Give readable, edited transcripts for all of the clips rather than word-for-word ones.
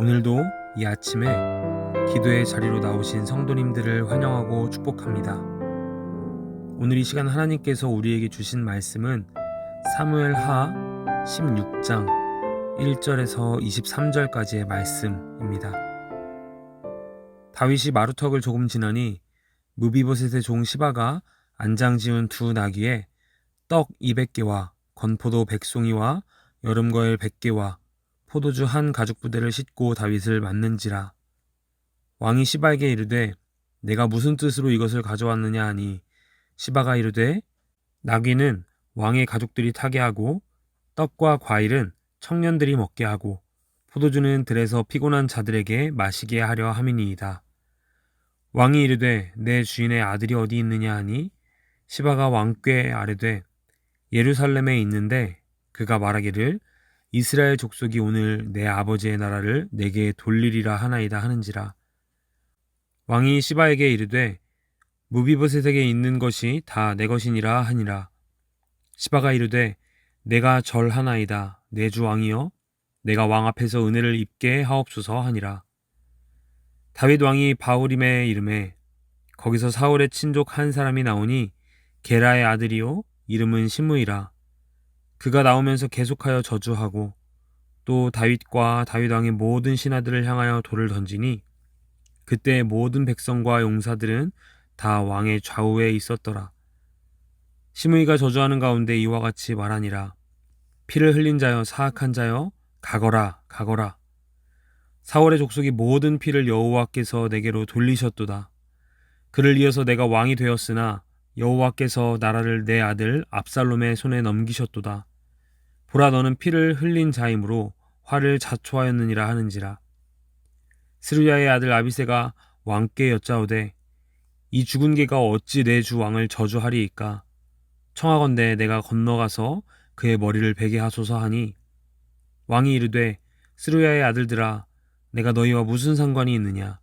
오늘도 이 아침에 기도의 자리로 나오신 성도님들을 환영하고 축복합니다. 오늘 이 시간 하나님께서 우리에게 주신 말씀은 사무엘하 16장 1절에서 23절까지의 말씀입니다. 다윗이 마루턱을 조금 지나니 무비보셋의 종 시바가 안장 지은 두 나귀에 떡 200개와 건포도 100송이와 여름과일 100개와 포도주 한 가죽부대를 싣고 다윗을 맞는지라. 왕이 시바에게 이르되 내가 무슨 뜻으로 이것을 가져왔느냐 하니 시바가 이르되 나귀는 왕의 가족들이 타게 하고 떡과 과일은 청년들이 먹게 하고 포도주는 들에서 피곤한 자들에게 마시게 하려 함이니이다. 왕이 이르되 내 주인의 아들이 어디 있느냐 하니 시바가 왕께 아뢰되 예루살렘에 있는데 그가 말하기를 이스라엘 족속이 오늘 내 아버지의 나라를 내게 돌리리라 하나이다 하는지라. 왕이 시바에게 이르되 무비보셋에게 있는 것이 다 내 것이니라 하니라. 시바가 이르되 내가 절하나이다 내 주 왕이여 내가 왕 앞에서 은혜를 입게 하옵소서 하니라. 다윗 왕이 바후림에 이르매 거기서 사울의 친족 한 사람이 나오니 게라의 아들이요 이름은 시므이라. 그가 나오면서 계속하여 저주하고 또 다윗과 다윗 왕의 모든 신하들을 향하여 돌을 던지니 그때 모든 백성과 용사들은 다 왕의 좌우에 있었더라. 시므이가 저주하는 가운데 이와 같이 말하니라. 피를 흘린 자여 사악한 자여 가거라 가거라. 사울의 족속이 모든 피를 여호와께서 내게로 돌리셨도다. 그를 이어서 내가 왕이 되었으나 여호와께서 나라를 내 아들 압살롬의 손에 넘기셨도다. 보라 너는 피를 흘린 자이므로 화를 자초하였느니라 하는지라. 스루야의 아들 아비새가 왕께 여짜오되 이 죽은 개가 어찌 내 주 왕을 저주하리이까. 청하건대 내가 건너가서 그의 머리를 베게 하소서 하니 왕이 이르되 스루야의 아들들아 내가 너희와 무슨 상관이 있느냐.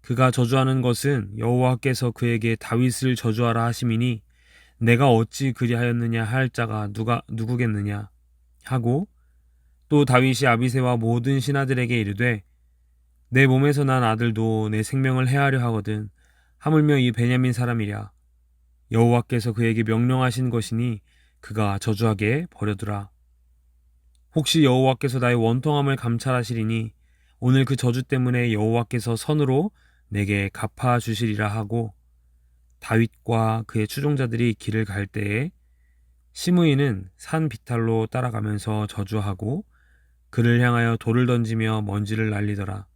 그가 저주하는 것은 여호와께서 그에게 다윗을 저주하라 하심이니 내가 어찌 그리하였느냐 할 자가 누구겠느냐 하고 또 다윗이 아비새와 모든 신하들에게 이르되 내 몸에서 난 아들도 내 생명을 해하려 하거든 하물며 이 베냐민 사람이랴. 여호와께서 그에게 명령하신 것이니 그가 저주하게 버려두라. 혹시 여호와께서 나의 원통함을 감찰하시리니 오늘 그 저주 때문에 여호와께서 선으로 내게 갚아주시리라 하고 다윗과 그의 추종자들이 길을 갈 때에 시므이는 산 비탈로 따라가면서 저주하고 그를 향하여 돌을 던지며 먼지를 날리더라.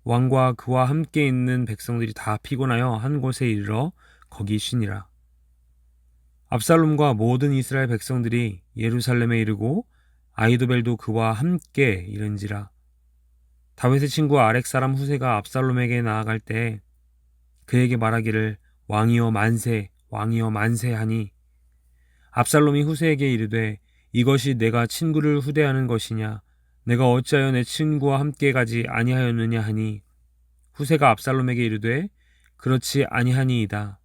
왕과 그와 함께 있는 백성들이 다 피곤하여 한 곳에 이르러 거기 쉬니라. 압살롬과 모든 이스라엘 백성들이 예루살렘에 이르고 아히도벨도 그와 함께 이른지라. 다윗의 친구 아렉 사람 후세가 압살롬에게 나아갈 때 그에게 말하기를 왕이여 만세 왕이여 만세 하니 압살롬이 후세에게 이르되 이것이 내가 친구를 후대하는 것이냐. 내가 어찌하여 내 친구와 함께 가지 아니하였느냐 하니 후세가 압살롬에게 이르되 그렇지 아니하니이다.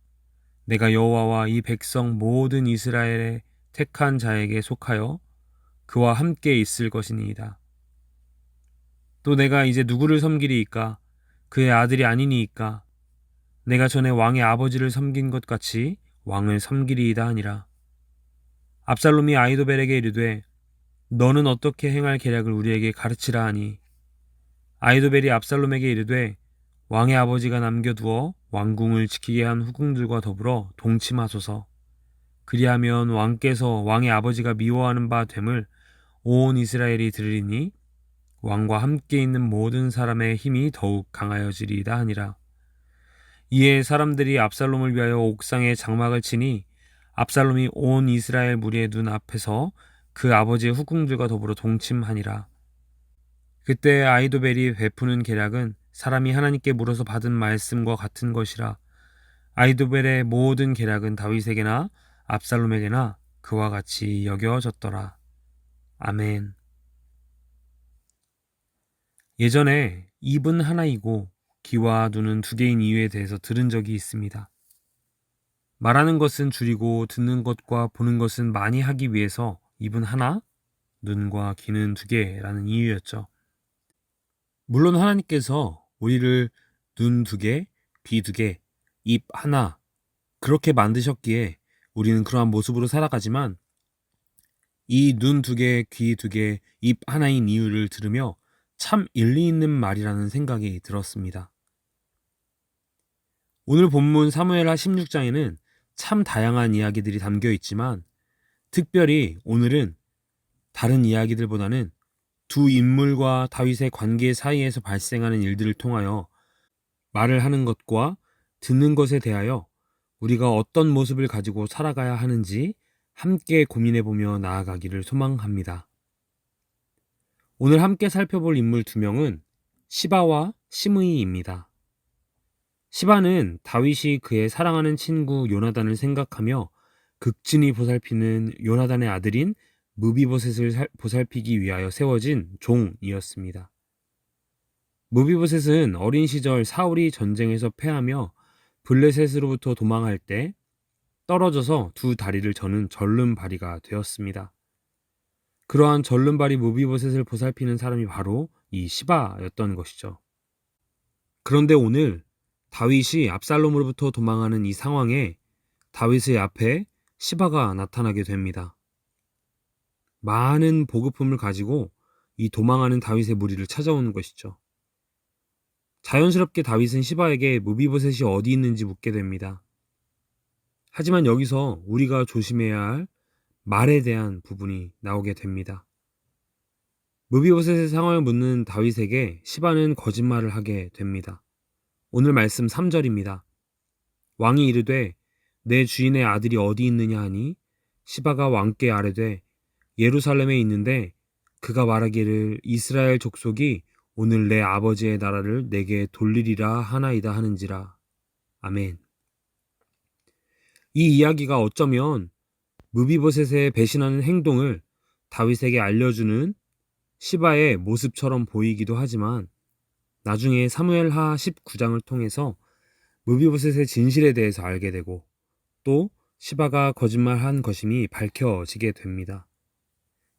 내가 여호와와 이 백성 모든 이스라엘의 택한 자에게 속하여 그와 함께 있을 것이니이다. 또 내가 이제 누구를 섬기리이까. 그의 아들이 아니니이까. 내가 전에 왕의 아버지를 섬긴 것 같이 왕을 섬기리이다 하니라. 압살롬이 아히도벨에게 이르되 너는 어떻게 행할 계략을 우리에게 가르치라 하니 아히도벨이 압살롬에게 이르되 왕의 아버지가 남겨두어 왕궁을 지키게 한 후궁들과 더불어 동침하소서. 그리하면 왕께서 왕의 아버지가 미워하는 바 됨을 온 이스라엘이 들으리니 왕과 함께 있는 모든 사람의 힘이 더욱 강하여지리이다 하니라. 이에 사람들이 압살롬을 위하여 옥상에 장막을 치니 압살롬이 온 이스라엘 무리의 눈 앞에서 그 아버지의 후궁들과 더불어 동침하니라. 그때 아히도벨이 베푸는 계략은 사람이 하나님께 물어서 받은 말씀과 같은 것이라. 아히도벨의 모든 계략은 다윗에게나 압살롬에게나 그와 같이 여겨졌더라. 아멘. 예전에 입은 하나이고 귀와 눈은 두 개인 이유에 대해서 들은 적이 있습니다. 말하는 것은 줄이고 듣는 것과 보는 것은 많이 하기 위해서 입은 하나, 눈과 귀는 두 개라는 이유였죠. 물론 하나님께서 우리를 눈 두 개, 귀 두 개, 입 하나 그렇게 만드셨기에 우리는 그러한 모습으로 살아가지만 이 눈 두 개, 귀 두 개, 입 하나인 이유를 들으며 참 일리 있는 말이라는 생각이 들었습니다. 오늘 본문 사무엘하 16장에는 참 다양한 이야기들이 담겨 있지만 특별히 오늘은 다른 이야기들보다는 두 인물과 다윗의 관계 사이에서 발생하는 일들을 통하여 말을 하는 것과 듣는 것에 대하여 우리가 어떤 모습을 가지고 살아가야 하는지 함께 고민해보며 나아가기를 소망합니다. 오늘 함께 살펴볼 인물 두 명은 시바와 시므이입니다. 시바는 다윗이 그의 사랑하는 친구 요나단을 생각하며 극진히 보살피는 요나단의 아들인 무비보셋을 보살피기 위하여 세워진 종이었습니다. 무비보셋은 어린 시절 사울이 전쟁에서 패하며 블레셋으로부터 도망할 때 떨어져서 두 다리를 저는 절름발이가 되었습니다. 그러한 절름발이 무비보셋을 보살피는 사람이 바로 이 시바였던 것이죠. 그런데 오늘 다윗이 압살롬으로부터 도망하는 이 상황에 다윗의 앞에 시바가 나타나게 됩니다. 많은 보급품을 가지고 이 도망하는 다윗의 무리를 찾아오는 것이죠. 자연스럽게 다윗은 시바에게 무비보셋이 어디 있는지 묻게 됩니다. 하지만 여기서 우리가 조심해야 할 말에 대한 부분이 나오게 됩니다. 무비보셋의 상황을 묻는 다윗에게 시바는 거짓말을 하게 됩니다. 오늘 말씀 3절입니다. 왕이 이르되 내 주인의 아들이 어디 있느냐 하니 시바가 왕께 아뢰되 예루살렘에 있는데 그가 말하기를 이스라엘 족속이 오늘 내 아버지의 나라를 내게 돌리리라 하나이다 하는지라. 아멘. 이 이야기가 어쩌면 무비보셋의 배신하는 행동을 다윗에게 알려주는 시바의 모습처럼 보이기도 하지만 나중에 사무엘하 19장을 통해서 무비보셋의 진실에 대해서 알게 되고 또 시바가 거짓말한 것임이 밝혀지게 됩니다.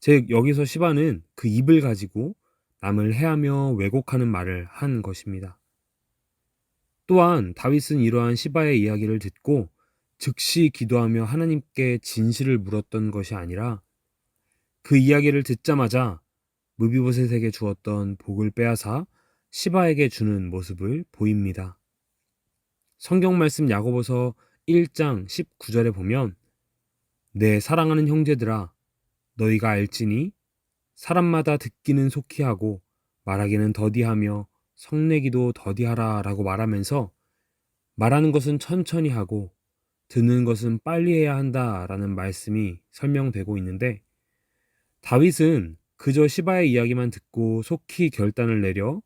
즉 여기서 시바는 그 입을 가지고 남을 해하며 왜곡하는 말을 한 것입니다. 또한 다윗은 이러한 시바의 이야기를 듣고 즉시 기도하며 하나님께 진실을 물었던 것이 아니라 그 이야기를 듣자마자 무비보셋에게 주었던 복을 빼앗아 시바에게 주는 모습을 보입니다. 성경 말씀 야고보서 1장 19절에 보면 내 사랑하는 형제들아 너희가 알지니 사람마다 듣기는 속히 하고 말하기는 더디하며 성내기도 더디하라 라고 말하면서 말하는 것은 천천히 하고 듣는 것은 빨리 해야 한다라는 말씀이 설명되고 있는데 다윗은 그저 시바의 이야기만 듣고 속히 결단을 내려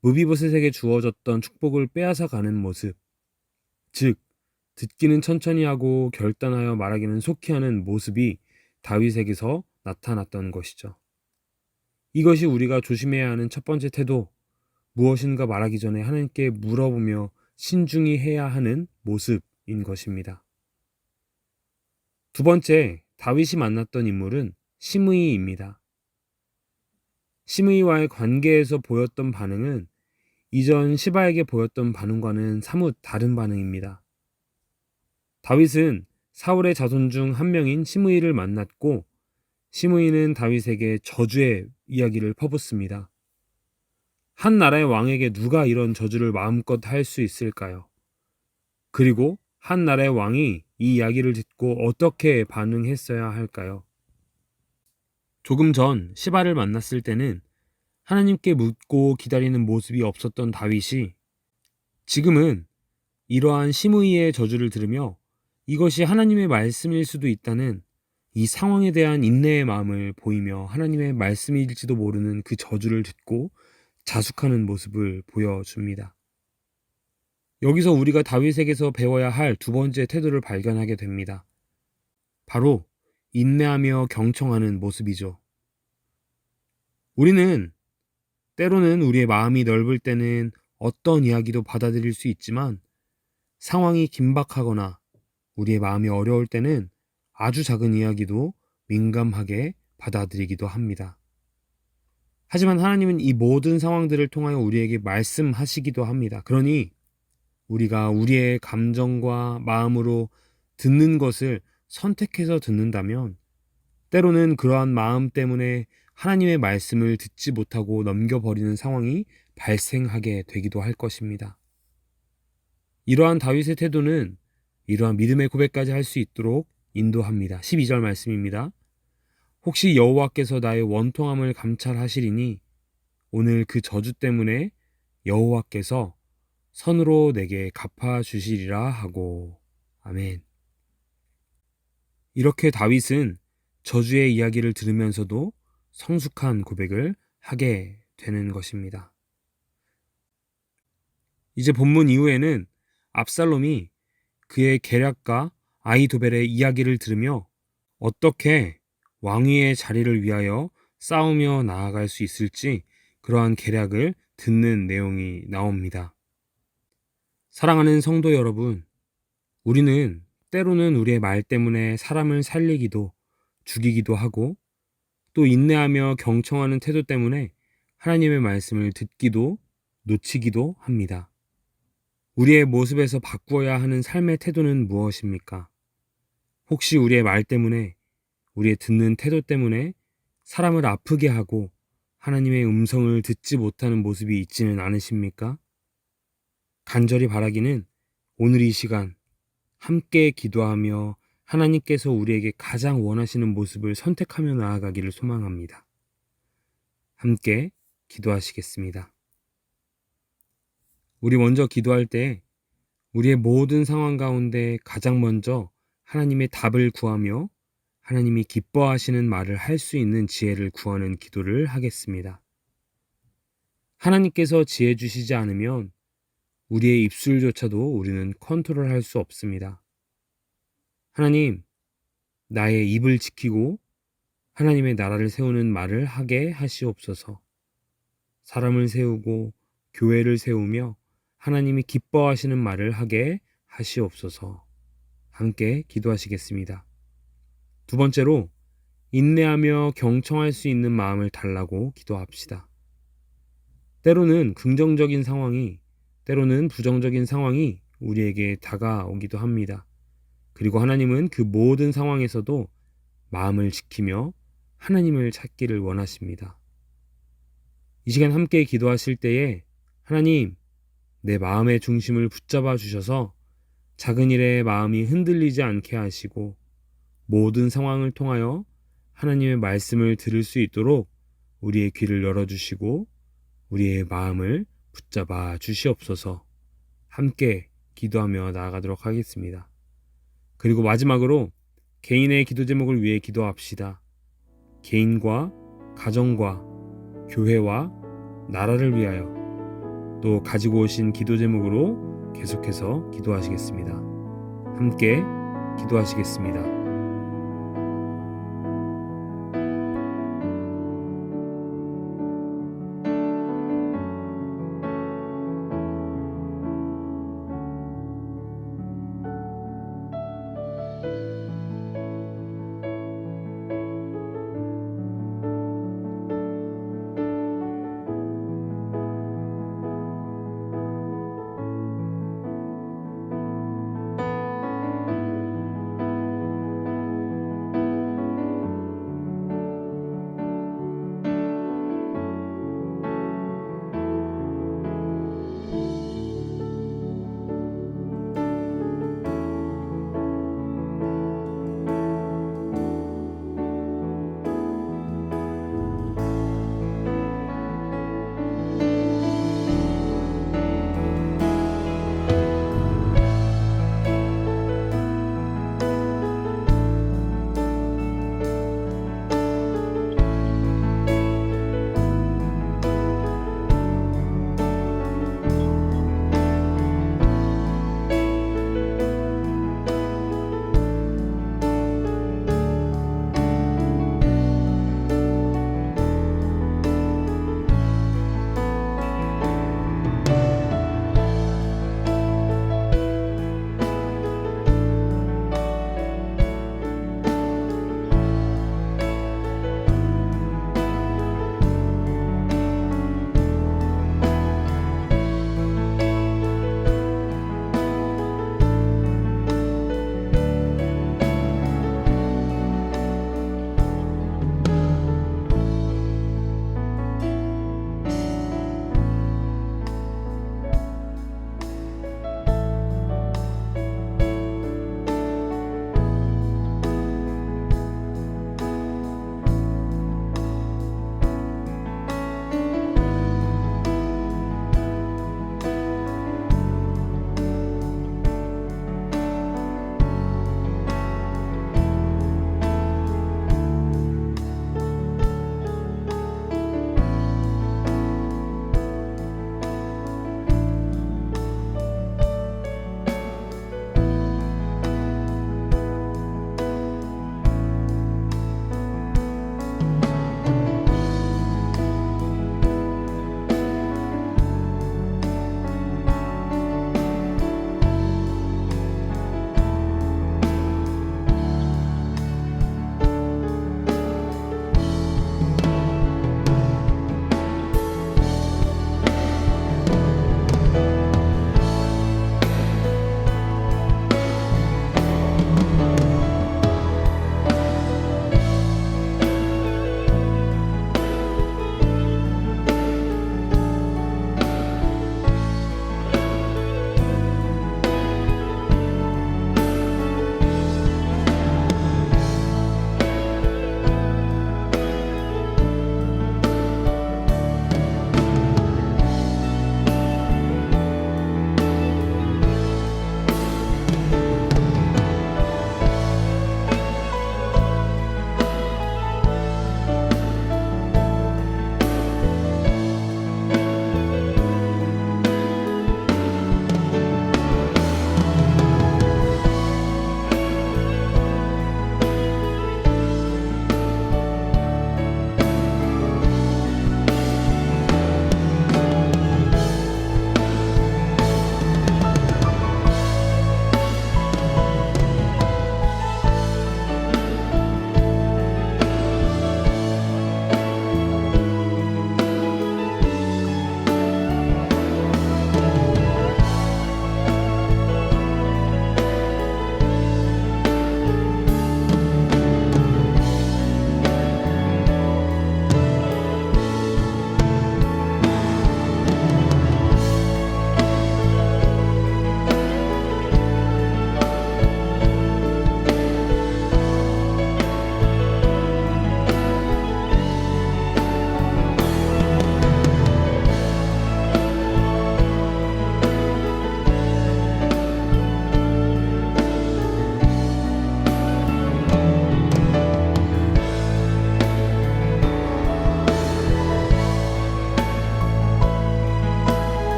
무비보셋에게 주어졌던 축복을 빼앗아 가는 모습, 즉 듣기는 천천히 하고 결단하여 말하기는 속히 하는 모습이 다윗에게서 나타났던 것이죠. 이것이 우리가 조심해야 하는 첫 번째 태도, 무엇인가 말하기 전에 하나님께 물어보며 신중히 해야 하는 모습인 것입니다. 두 번째, 다윗이 만났던 인물은 시므이입니다. 시므이와의 관계에서 보였던 반응은 이전 시바에게 보였던 반응과는 사뭇 다른 반응입니다. 다윗은 사울의 자손 중 한 명인 시므이를 만났고 시므이는 다윗에게 저주의 이야기를 퍼붓습니다. 한 나라의 왕에게 누가 이런 저주를 마음껏 할 수 있을까요? 그리고 한 나라의 왕이 이 이야기를 듣고 어떻게 반응했어야 할까요? 조금 전 시바를 만났을 때는 하나님께 묻고 기다리는 모습이 없었던 다윗이 지금은 이러한 시므이의 저주를 들으며 이것이 하나님의 말씀일 수도 있다는 이 상황에 대한 인내의 마음을 보이며 하나님의 말씀일지도 모르는 그 저주를 듣고 자숙하는 모습을 보여줍니다. 여기서 우리가 다윗에게서 배워야 할 두 번째 태도를 발견하게 됩니다. 바로 인내하며 경청하는 모습이죠. 우리는 때로는 우리의 마음이 넓을 때는 어떤 이야기도 받아들일 수 있지만 상황이 긴박하거나 우리의 마음이 어려울 때는 아주 작은 이야기도 민감하게 받아들이기도 합니다. 하지만 하나님은 이 모든 상황들을 통하여 우리에게 말씀하시기도 합니다. 그러니 우리가 우리의 감정과 마음으로 듣는 것을 선택해서 듣는다면 때로는 그러한 마음 때문에 하나님의 말씀을 듣지 못하고 넘겨버리는 상황이 발생하게 되기도 할 것입니다. 이러한 다윗의 태도는 이러한 믿음의 고백까지 할 수 있도록 인도합니다. 12절 말씀입니다. 혹시 여호와께서 나의 원통함을 감찰하시리니 오늘 그 저주 때문에 여호와께서 선으로 내게 갚아주시리라 하고. 아멘. 이렇게 다윗은 저주의 이야기를 들으면서도 성숙한 고백을 하게 되는 것입니다. 이제 본문 이후에는 압살롬이 그의 계략과 아히도벨의 이야기를 들으며 어떻게 왕위의 자리를 위하여 싸우며 나아갈 수 있을지 그러한 계략을 듣는 내용이 나옵니다. 사랑하는 성도 여러분, 우리는 때로는 우리의 말 때문에 사람을 살리기도 죽이기도 하고 또 인내하며 경청하는 태도 때문에 하나님의 말씀을 듣기도 놓치기도 합니다. 우리의 모습에서 바꾸어야 하는 삶의 태도는 무엇입니까? 혹시 우리의 말 때문에, 우리의 듣는 태도 때문에 사람을 아프게 하고 하나님의 음성을 듣지 못하는 모습이 있지는 않으십니까? 간절히 바라기는 오늘 이 시간 함께 기도하며 하나님께서 우리에게 가장 원하시는 모습을 선택하며 나아가기를 소망합니다. 함께 기도하시겠습니다. 우리 먼저 기도할 때 우리의 모든 상황 가운데 가장 먼저 하나님의 답을 구하며 하나님이 기뻐하시는 말을 할 수 있는 지혜를 구하는 기도를 하겠습니다. 하나님께서 지혜 주시지 않으면 우리의 입술조차도 우리는 컨트롤할 수 없습니다. 하나님, 나의 입을 지키고 하나님의 나라를 세우는 말을 하게 하시옵소서. 사람을 세우고 교회를 세우며 하나님이 기뻐하시는 말을 하게 하시옵소서. 함께 기도하시겠습니다. 두 번째로 인내하며 경청할 수 있는 마음을 달라고 기도합시다. 때로는 긍정적인 상황이, 때로는 부정적인 상황이 우리에게 다가오기도 합니다. 그리고 하나님은 그 모든 상황에서도 마음을 지키며 하나님을 찾기를 원하십니다. 이 시간 함께 기도하실 때에 하나님, 내 마음의 중심을 붙잡아 주셔서 작은 일에 마음이 흔들리지 않게 하시고 모든 상황을 통하여 하나님의 말씀을 들을 수 있도록 우리의 귀를 열어주시고 우리의 마음을 붙잡아 주시옵소서. 함께 기도하며 나아가도록 하겠습니다. 그리고 마지막으로 개인의 기도 제목을 위해 기도합시다. 개인과 가정과 교회와 나라를 위하여 또 가지고 오신 기도 제목으로 계속해서 기도하시겠습니다. 함께 기도하시겠습니다.